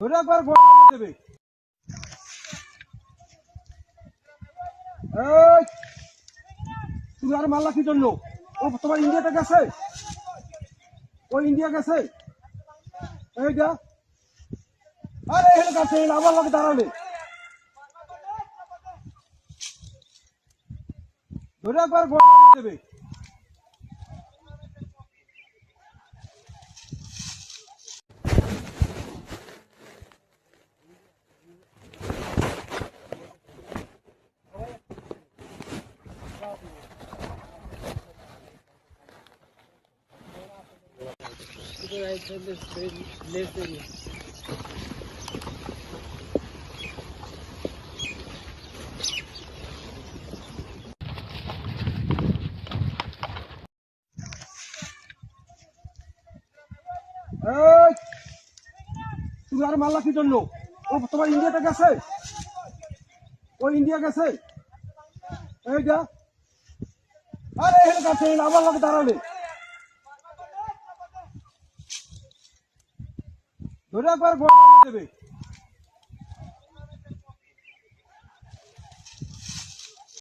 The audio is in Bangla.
ধরে একবার গোড়া মারিয়ে দেবে। এই তুমি আর মারলা কি জন্য? ও তোমার ইন্ডিয়াতে গেছে, ও ইন্ডিয়া গেছে। এইটা আরে এখানে কাছে আমার লোক দাঁড়ালে ধরে একবার গোড়া মারিয়ে দেবে। এই তুমি আর মারলা কি জন্য? ও তোমার ইন্ডিয়াতে গেছে, ও ইন্ডিয়া গেছে। এইটা আরে এখানে কাছে আমার লোক দাঁড়ালে ধরে একবার গোড়া মারিয়ে দেবে।